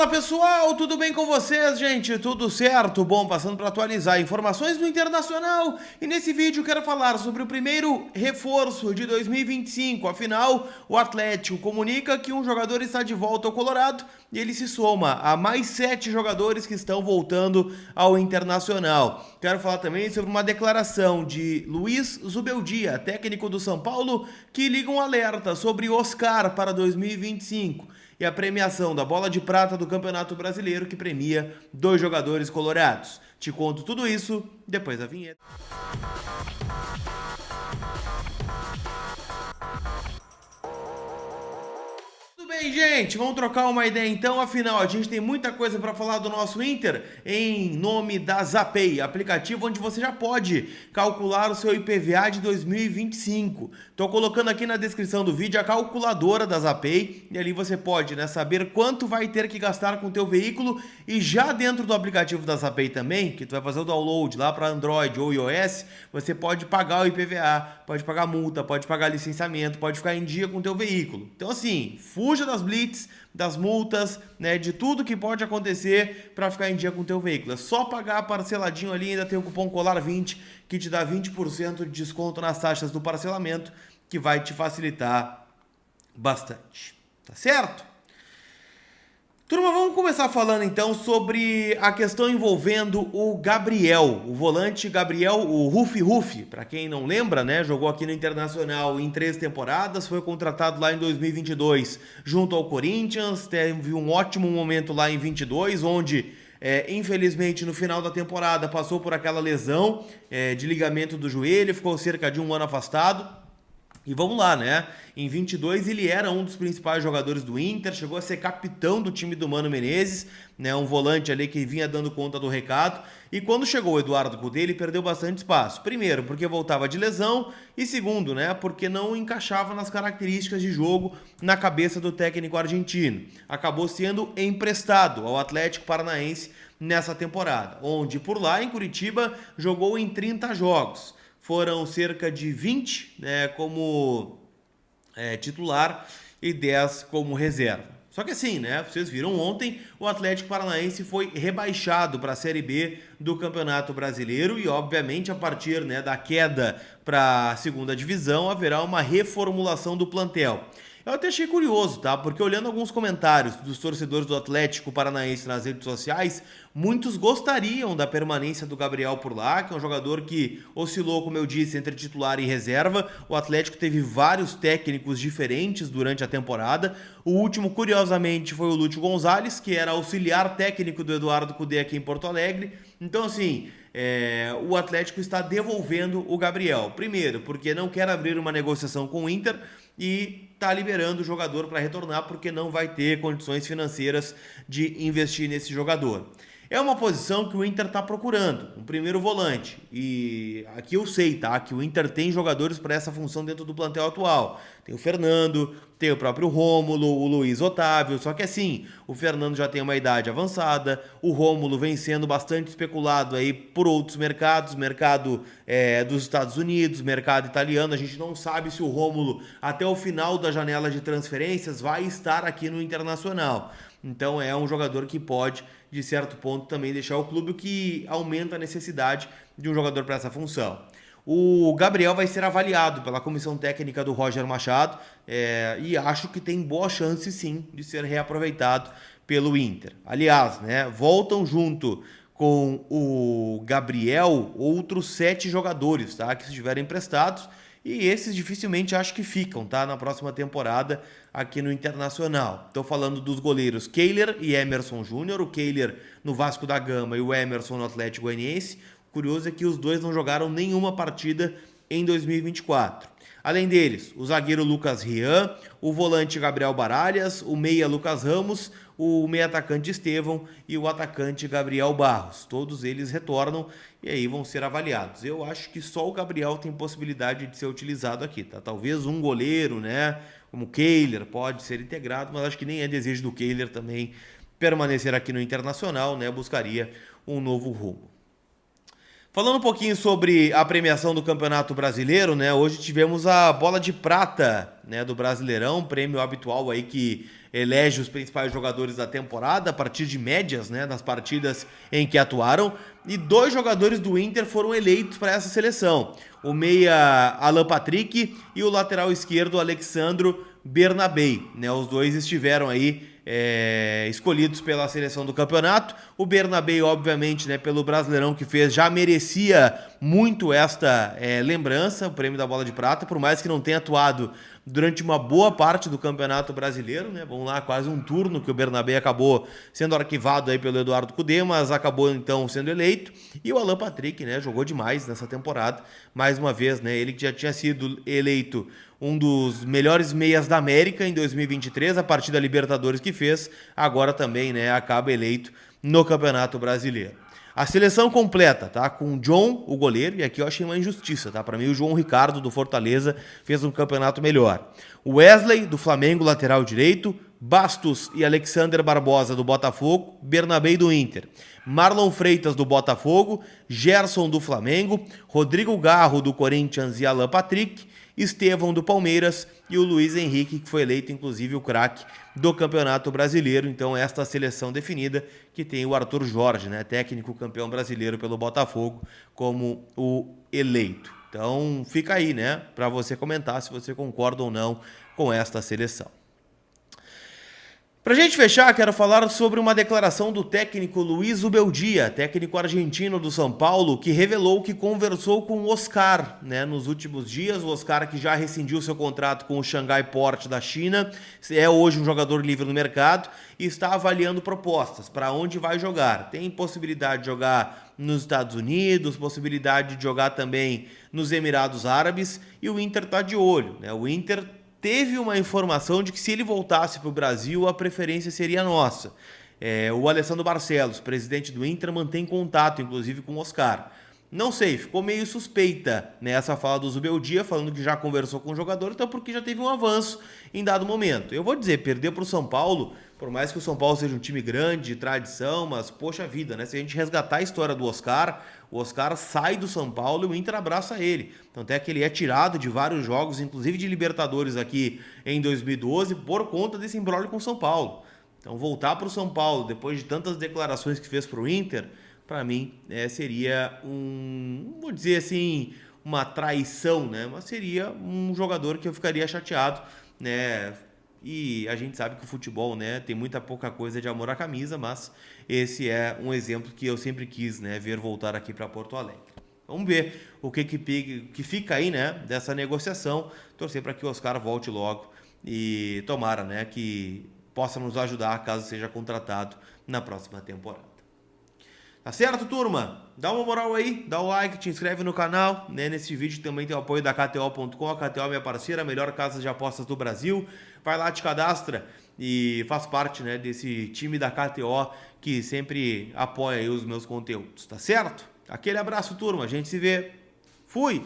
Fala pessoal, tudo bem com vocês, gente? Tudo certo? Bom, passando para atualizar informações do Internacional e nesse vídeo quero falar sobre o primeiro reforço de 2025. Afinal, o Atlético comunica que um jogador está de volta ao Colorado e ele se soma a mais 7 jogadores que estão voltando ao Internacional. Quero falar também sobre uma declaração de Luiz Zubeldia, técnico do São Paulo, que liga um alerta sobre Oscar para 2025. E a premiação da Bola de Prata do Campeonato Brasileiro, que premia 2 jogadores colorados. Te conto tudo isso depois da vinheta. Bem, gente, vamos trocar uma ideia então, afinal a gente tem muita coisa para falar do nosso Inter em nome da Zapay, aplicativo onde você já pode calcular o seu IPVA de 2025. Estou colocando aqui na descrição do vídeo a calculadora da Zapay e ali você pode, né, saber quanto vai ter que gastar com o teu veículo e já dentro do aplicativo da Zapay também, que tu vai fazer o download lá para Android ou iOS, você pode pagar o IPVA, pode pagar multa, pode pagar licenciamento, pode ficar em dia com o teu veículo. Então assim, fuja das blitz, das multas, né, de tudo que pode acontecer para ficar em dia com o teu veículo. É só pagar parceladinho ali, ainda tem o cupom COLAR20 que te dá 20% de desconto nas taxas do parcelamento, que vai te facilitar bastante. Tá certo? Turma, vamos começar falando então sobre a questão envolvendo o Gabriel, o volante Gabriel, o Rufi, para quem não lembra, né, jogou aqui no Internacional em 3 temporadas, foi contratado lá em 2022 junto ao Corinthians, teve um ótimo momento lá em 22, onde infelizmente no final da temporada passou por aquela lesão de ligamento do joelho, ficou cerca de 1 ano afastado. E vamos lá, né? Em 22 ele era um dos principais jogadores do Inter, chegou a ser capitão do time do Mano Menezes, né? Um volante ali que vinha dando conta do recado. E quando chegou o Eduardo Cudê, ele perdeu bastante espaço. Primeiro, porque voltava de lesão, e segundo, né? Porque não encaixava nas características de jogo na cabeça do técnico argentino. Acabou sendo emprestado ao Atlético Paranaense nessa temporada, onde por lá em Curitiba jogou em 30 jogos. Foram cerca de 20 né, como titular e 10 como reserva. Só que assim, né, vocês viram ontem, o Atlético Paranaense foi rebaixado para a Série B do Campeonato Brasileiro e, obviamente, a partir né, da queda para a segunda divisão, haverá uma reformulação do plantel. Eu até achei curioso, tá? Porque olhando alguns comentários dos torcedores do Atlético Paranaense nas redes sociais, muitos gostariam da permanência do Gabriel por lá, que é um jogador que oscilou, como eu disse, entre titular e reserva. O Atlético teve vários técnicos diferentes durante a temporada. O último, curiosamente, foi o Lúcio Gonzalez, que era auxiliar técnico do Eduardo Cudê aqui em Porto Alegre. Então, assim, o Atlético está devolvendo o Gabriel. Primeiro, porque não quer abrir uma negociação com o Inter e está liberando o jogador para retornar porque não vai ter condições financeiras de investir nesse jogador. É uma posição que o Inter está procurando, um primeiro volante. E aqui eu sei, tá? Que o Inter tem jogadores para essa função dentro do plantel atual. Tem o Fernando, tem o próprio Rômulo, o Luiz Otávio. Só que assim, o Fernando já tem uma idade avançada, o Rômulo vem sendo bastante especulado aí por outros mercados, mercado dos Estados Unidos, mercado italiano. A gente não sabe se o Rômulo, até o final da janela de transferências, vai estar aqui no Internacional. Então é um jogador que pode, de certo ponto, também deixar o clube, o que aumenta a necessidade de um jogador para essa função. O Gabriel vai ser avaliado pela comissão técnica do Roger Machado e acho que tem boa chance sim de ser reaproveitado pelo Inter. Aliás, né, voltam junto com o Gabriel outros 7 jogadores, tá, que estiverem emprestados. E esses dificilmente acho que ficam, tá? Na próxima temporada aqui no Internacional. Estou falando dos goleiros Kehler e Emerson Júnior. O Kehler no Vasco da Gama e o Emerson no Atlético Goianiense. O curioso é que os dois não jogaram nenhuma partida em 2024. Além deles, o zagueiro Lucas Rian, o volante Gabriel Baralhas, o meia Lucas Ramos, o meia atacante Estevão e o atacante Gabriel Barros. Todos eles retornam e aí vão ser avaliados. Eu acho que só o Gabriel tem possibilidade de ser utilizado aqui, tá? Talvez um goleiro, né, como o Kehler pode ser integrado, mas acho que nem é desejo do Kehler também permanecer aqui no Internacional, né? Buscaria um novo rumo. Falando um pouquinho sobre a premiação do Campeonato Brasileiro, né? Hoje tivemos a bola de prata, né, do Brasileirão, prêmio habitual aí que elege os principais jogadores da temporada a partir de médias, né, das partidas em que atuaram. E 2 jogadores do Inter foram eleitos para essa seleção: o meia Alan Patrick e o lateral esquerdo Alexandro Bernabei, né? Os dois estiveram aí escolhidos pela seleção do campeonato. O Bernabei, obviamente, né, pelo Brasileirão que fez, já merecia muito esta lembrança, o prêmio da bola de prata, por mais que não tenha atuado durante uma boa parte do Campeonato Brasileiro, né? Vamos lá, quase um turno que o Bernabei acabou sendo arquivado aí pelo Eduardo Cudê, mas acabou então sendo eleito. E o Alan Patrick, né, jogou demais nessa temporada, mais uma vez, né, ele que já tinha sido eleito um dos melhores meias da América em 2023, a partir da Libertadores que fez, agora também, né, acaba eleito no Campeonato Brasileiro. A seleção completa, tá? Com o John, o goleiro, e aqui eu achei uma injustiça, tá? Para mim o João Ricardo do Fortaleza fez um campeonato melhor. O Wesley do Flamengo, lateral direito, Bastos e Alexander Barbosa do Botafogo, Bernabei do Inter, Marlon Freitas do Botafogo, Gerson do Flamengo, Rodrigo Garro do Corinthians e Alan Patrick, Estevão do Palmeiras e o Luiz Henrique, que foi eleito inclusive o craque do Campeonato Brasileiro. Então esta seleção definida, que tem o Arthur Jorge, né, técnico campeão brasileiro pelo Botafogo, como o eleito. Então fica aí, né, para você comentar se você concorda ou não com esta seleção. Pra gente fechar, quero falar sobre uma declaração do técnico Luiz Ubeldia, técnico argentino do São Paulo, que revelou que conversou com o Oscar, né, nos últimos dias. O Oscar, que já rescindiu seu contrato com o Shanghai Port da China, é hoje um jogador livre no mercado e está avaliando propostas para onde vai jogar. Tem possibilidade de jogar nos Estados Unidos, possibilidade de jogar também nos Emirados Árabes, e o Inter está de olho, né? O Inter teve uma informação de que se ele voltasse para o Brasil, a preferência seria nossa. O Alessandro Barcelos, presidente do Inter, mantém contato, inclusive, com o Oscar. Não sei, ficou meio suspeita nessa fala do Zubeldia, falando que já conversou com o jogador, então porque já teve um avanço em dado momento. Eu vou dizer, perder para o São Paulo, por mais que o São Paulo seja um time grande, de tradição, mas poxa vida, né? Se a gente resgatar a história do Oscar, o Oscar sai do São Paulo e o Inter abraça ele. Tanto é que ele é tirado de vários jogos, inclusive de Libertadores aqui em 2012, por conta desse imbróglio com o São Paulo. Então voltar para o São Paulo, depois de tantas declarações que fez para o Inter, para mim seria vou dizer assim, uma traição, né? Mas seria um jogador que eu ficaria chateado, né? E a gente sabe que o futebol, né, tem muita pouca coisa de amor à camisa, mas esse é um exemplo que eu sempre quis, né, ver voltar aqui para Porto Alegre. Vamos ver o que fica aí, né, dessa negociação. Torcer para que o Oscar volte logo e tomara, né, que possa nos ajudar caso seja contratado na próxima temporada. Tá certo, turma? Dá uma moral aí, dá o like, te inscreve no canal, né? Nesse vídeo também tem o apoio da KTO.com, a KTO é minha parceira, a melhor casa de apostas do Brasil. Vai lá, te cadastra e faz parte, né, desse time da KTO que sempre apoia aí os meus conteúdos, tá certo? Aquele abraço, turma, a gente se vê. Fui!